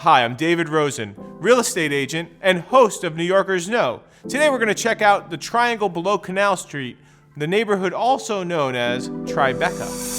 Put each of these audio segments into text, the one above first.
Hi, I'm David.Rosen, real estate agent and host of New Yorkers Know. Today we're going to check out the triangle below Canal Street, the neighborhood also known as TriBeCa.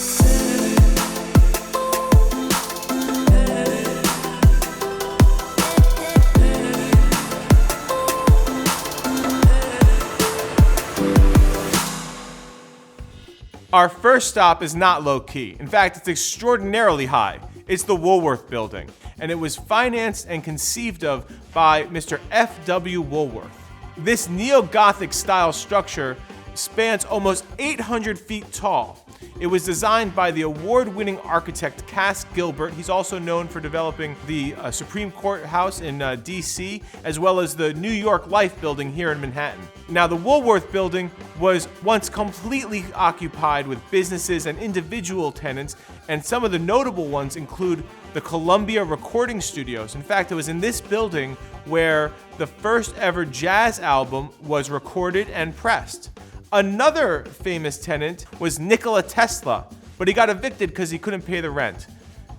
Our first stop is not low-key. In fact, it's extraordinarily high. It's the Woolworth Building, and it was financed and conceived of by Mr. F.W. Woolworth. This neo-Gothic style structure spans almost 800 feet tall. It was designed by the award-winning architect Cass Gilbert. He's also known for developing the Supreme Court House in D.C., as well as the New York Life Building here in Manhattan. Now, the Woolworth Building was once completely occupied with businesses and individual tenants, and some of the notable ones include the Columbia Recording Studios. In fact, it was in this building where the first ever jazz album was recorded and pressed. Another famous tenant was Nikola Tesla, but he got evicted because he couldn't pay the rent.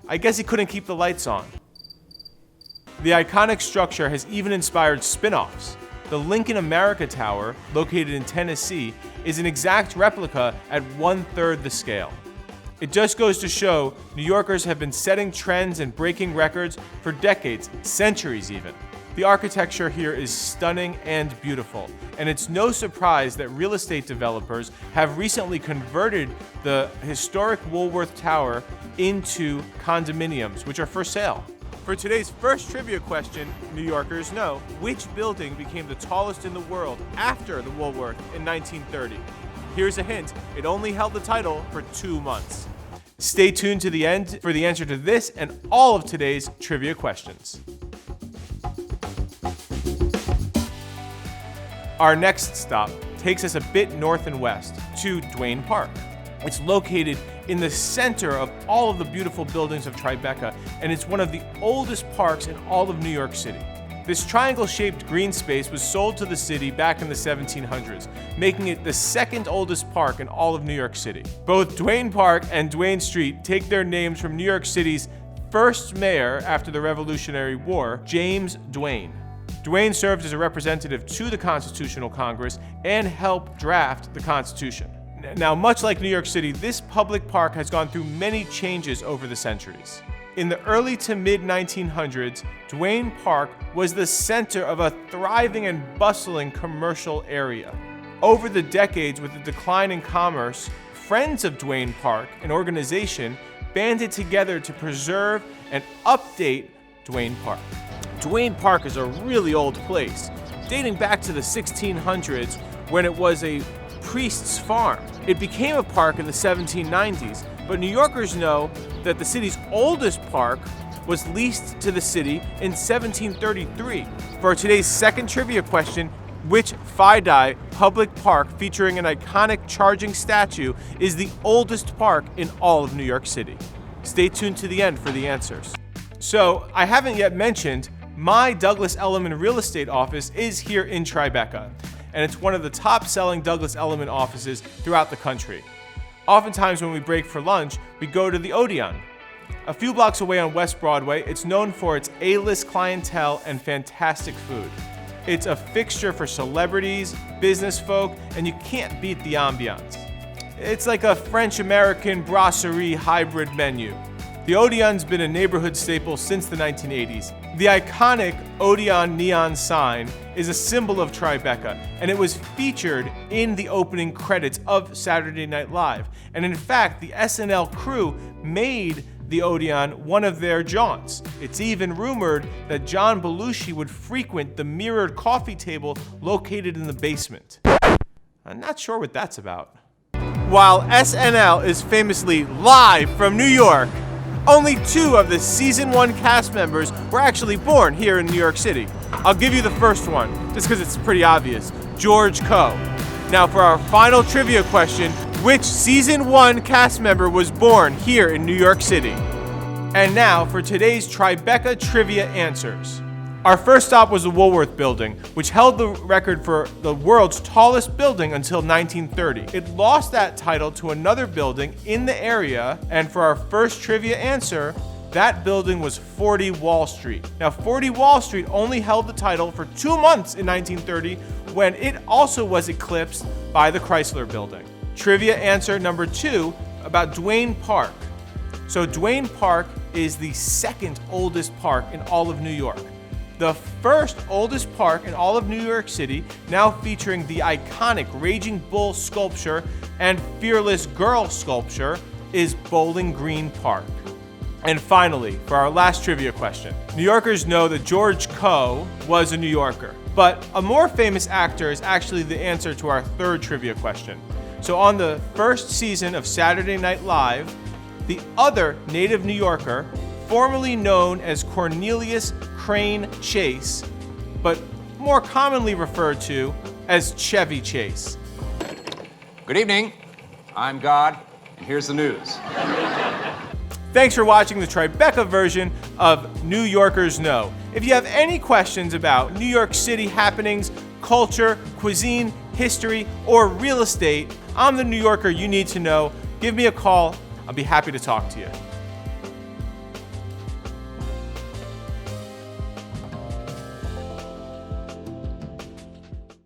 I guess he couldn't keep the lights on. The iconic structure has even inspired spin-offs. The Lincoln America Tower, located in Tennessee, is an exact replica at 1/3 the scale. It just goes to show New Yorkers have been setting trends and breaking records for decades, centuries even. The architecture here is stunning and beautiful, and it's no surprise that real estate developers have recently converted the historic Woolworth Tower into condominiums, which are for sale. For today's first trivia question, New Yorkers know, which building became the tallest in the world after the Woolworth in 1930? Here's a hint, it only held the title for 2 months. Stay tuned to the end for the answer to this and all of today's trivia questions. Our next stop takes us a bit north and west to Duane Park. It's located in the center of all of the beautiful buildings of TriBeCa, and it's one of the oldest parks in all of New York City. This triangle-shaped green space was sold to the city back in the 1700s, making it the second oldest park in all of New York City. Both Duane Park and Duane Street take their names from New York City's first mayor after the Revolutionary War, James Duane. Duane served as a representative to the Constitutional Congress and helped draft the Constitution. Now, much like New York City, this public park has gone through many changes over the centuries. In the early to mid-1900s, Duane Park was the center of a thriving and bustling commercial area. Over the decades, with the decline in commerce, Friends of Duane Park, an organization, banded together to preserve and update Duane Park. Duane Park is a really old place, dating back to the 1600s when it was a priest's farm. It became a park in the 1790s, but New Yorkers know that the city's oldest park was leased to the city in 1733. For today's second trivia question, which FIDI public park featuring an iconic charging statue is the oldest park in all of New York City? Stay tuned to the end for the answers. So, I haven't yet mentioned my Douglas Elliman real estate office is here in TriBeCa, and it's one of the top-selling Douglas Elliman offices throughout the country. Oftentimes when we break for lunch, we go to the Odeon. A few blocks away on West Broadway, it's known for its A-list clientele and fantastic food. It's a fixture for celebrities, business folk, and you can't beat the ambiance. It's like a French-American brasserie hybrid menu. The Odeon's been a neighborhood staple since the 1980s. The iconic Odeon neon sign is a symbol of TriBeCa, and it was featured in the opening credits of Saturday Night Live. And in fact, the SNL crew made the Odeon one of their jaunts. It's even rumored that John Belushi would frequent the mirrored coffee table located in the basement. I'm not sure what that's about. While SNL is famously live from New York, only 2 of the season 1 cast members were actually born here in New York City. I'll give you the first one, just because it's pretty obvious. George Coe. Now for our final trivia question, which season 1 cast member was born here in New York City? And now for today's TriBeCa trivia answers. Our first stop was the Woolworth Building, which held the record for the world's tallest building until 1930. It lost that title to another building in the area, and for our first trivia answer, That building was 40 Wall Street. Now, 40 Wall Street only held the title for 2 months in 1930, when it also was eclipsed by the Chrysler Building. Trivia answer number 2 about Duane Park. So Duane Park is the second oldest park in all of New York. The first oldest park in all of New York City, now featuring the iconic Raging Bull sculpture and Fearless Girl sculpture, is Bowling Green Park. And finally, for our last trivia question, New Yorkers know that George Coe was a New Yorker, but a more famous actor is actually the answer to our third trivia question. So on the first season of Saturday Night Live, the other native New Yorker, formerly known as Cornelius Crane Chase, but more commonly referred to as Chevy Chase. Good evening. I'm God, and here's the news. Thanks for watching the TriBeCa version of New Yorkers Know. If you have any questions about New York City happenings, culture, cuisine, history, or real estate, I'm the New Yorker you need to know. Give me a call. I'll be happy to talk to you.